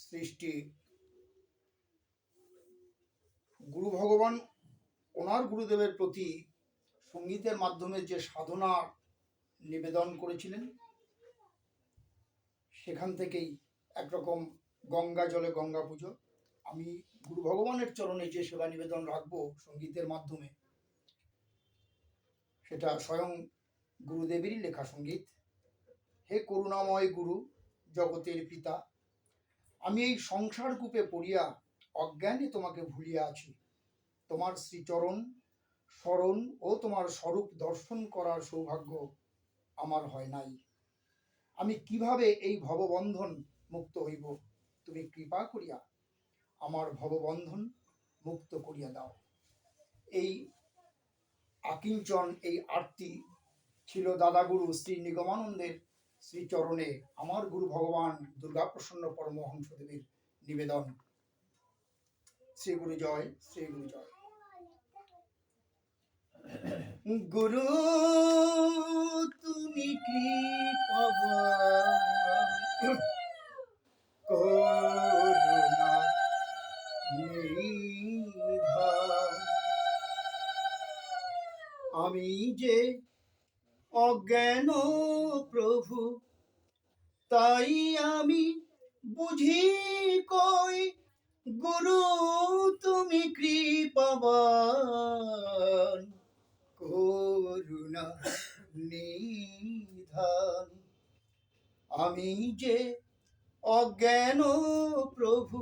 সৃষ্টি গুরু ভগবান ওনার গুরুদেবের প্রতি সঙ্গীতের মাধ্যমে যে সাধনা নিবেদন করেছিলেন, সেখান থেকেই একরকম গঙ্গা জলে গঙ্গা পুজো। আমি গুরু ভগবানের চরণে যে সেবা নিবেদন রাখবো সঙ্গীতের মাধ্যমে, সেটা স্বয়ং গুরুদেবেরই লেখা সঙ্গীত। হে করুণাময় গুরু, জগতের পিতা, আমি এই সংসার কূপে পড়িয়া অজ্ঞানে তোমাকে ভুলিয়া আছি। তোমার শ্রীচরণ স্মরণ ও তোমার স্বরূপ দর্শন করার সৌভাগ্য আমার হয় নাই। আমি কিভাবে এই ভববন্ধন মুক্ত হইব? তুমি কৃপা করিয়া আমার ভববন্ধন মুক্ত করিয়া দাও। এই আকিঞ্চন, এই আরতি ছিল দাদাগুরু শ্রী নিগমানন্দের শ্রীচরণে আমার গুরু ভগবান দুর্গাপ্রসন্ন পরমহংসদেবের নিবেদন। শ্রী গুরু জয়, শ্রী গুরু জয়। গুরু তুমি কৃপাবান, করুণা নিধান। আমি যে অজ্ঞান প্রভু, তাই আমি বুঝি কই। গুরু তুমি কৃপাবান, করুণা নিধান। আমি যে অজ্ঞান প্রভু,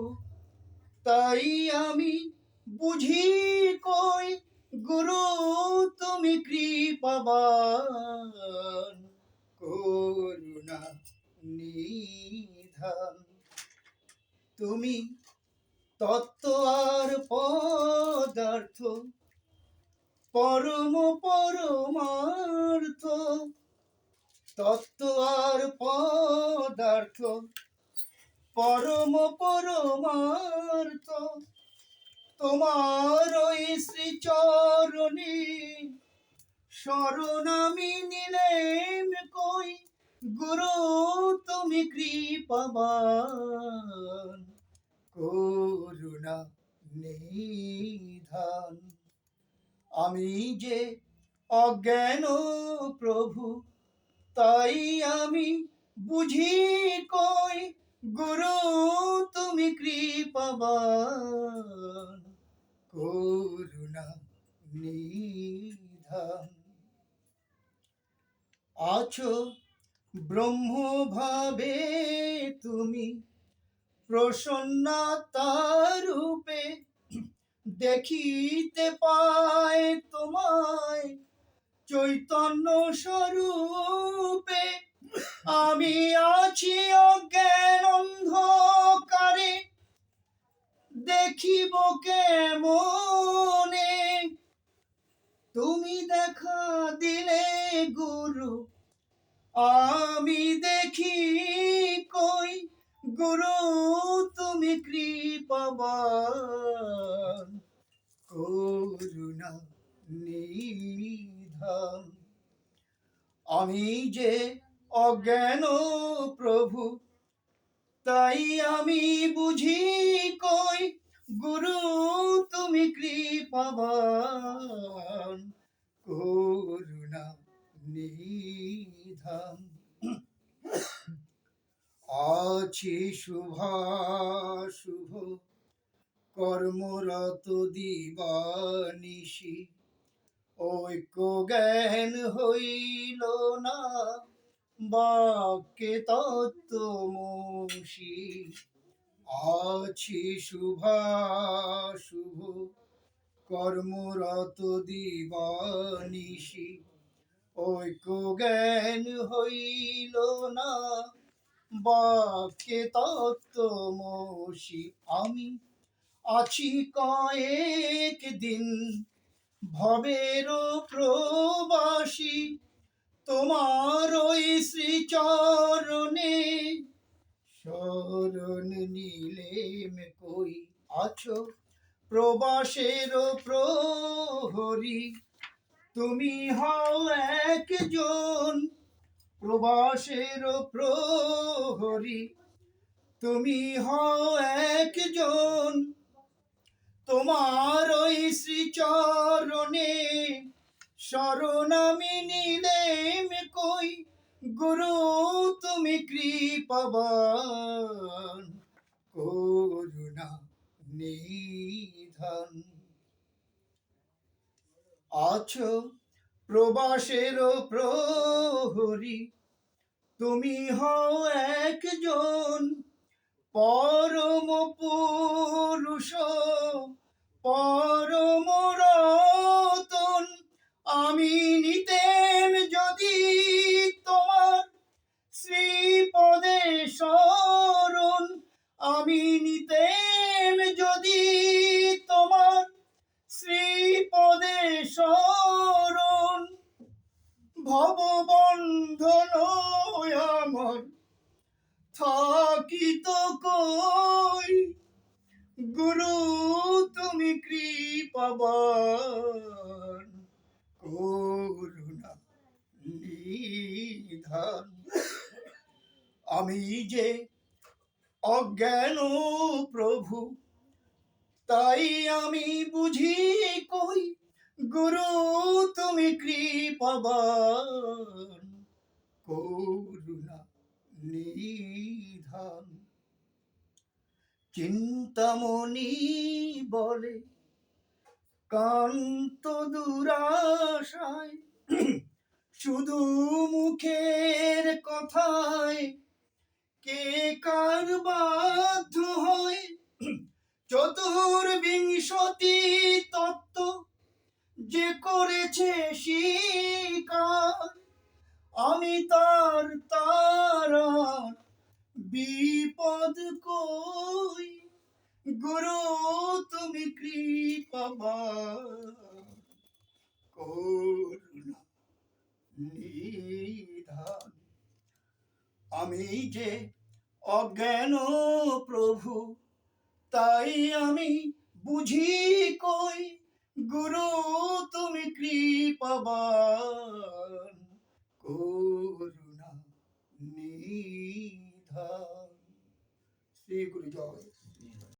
তাই আমি বুঝি কই। গুরু তুমি কৃপাবান, করুণা নিধান। তুমি তত্ত্ব আর পদার্থ, পরম পরমার্থ। তত্ত্ব আর পদার্থ, পরম পরমার্থ। তোমার ওই শ্রীচরণে শরণ আমি নিলেম কই। গুরু তুমি কৃপাবান, করুণা নিধান। আমি যে অজ্ঞান প্রভু, তাই আমি বুঝি কই। গুরু তুমি কৃপাবান, করুণা নিধান। আছো ব্রহ্মভাবে তুমি প্রসন্নতা রূপে, দেখিতে পায় তোমায় চৈতন্য স্বরূপে। আমি আছি অজ্ঞান অন্ধকারে, দেখিব কেমনে? তুমি দেখা দিলে গুরু, আমি দেখি কই। গুরু তুমি কৃপাবান, করুণা নিধান। আমি যে অজ্ঞান প্রভু, তাই আমি বুঝি কই। গুরু তুমি কৃপাবান, করুণা নিধান। আছি শুভাশুভ কর্মরত দিবানিশি, ঐক্য জ্ঞান হইল না বাক্যে তত্ত্বমসি। আছি শুভাশুভ কর্মরত দিবানিশি, ঐক্য জ্ঞান হইল না বাক্যে তত্ত্বমসি। আমি আছি কয়েক দিন ভবের প্রবাসী, তোমার ওই শ্রীচরণে শরণ নিলেম কই। আছো প্রবাসের প্রহরী, তুমি হও একজন প্রবাসের প্রহরী। তুমি হও একজন, তোমার ওই শ্রীচরণে শরণ আমি নিলেম কই, গুরু তুমি কৃপাবান, করুণা নিধান। আছো প্রবাসের প্রহরী, তুমি হও একজন, পরম পুরুষ পরম রতন। আমি নিতেম যদি তোমার শ্রীপদে শরণ, আমি নিতেম যদি তোমার শ্রীপদে শরণ। ভববন্ধন আমার থাকিত কই, গুরু তুমি কৃপাবান, করুণা নিধান। আমি যে অজ্ঞান প্রভু, তাই আমি বুঝি কই, গুরু তুমি কৃপাবান, করুণা নিধান। চিন্তামণি বলে কান্ত দুরাশায়, শুধু মুখের কথায় কে কার বাধ্য হয়। চতুর্বিংশতি তত্ত্ব যে করেছে স্বীকার, আমি তার বিপদ কই, গুরু তুমি কৃপাবান, করুণা নিধান। আমি যে অজ্ঞান প্রভু, তাই আমি বুঝি কই, গুরু তুমি কৃপাবান, করুণা নিধান। শ্রী গুরু জয়।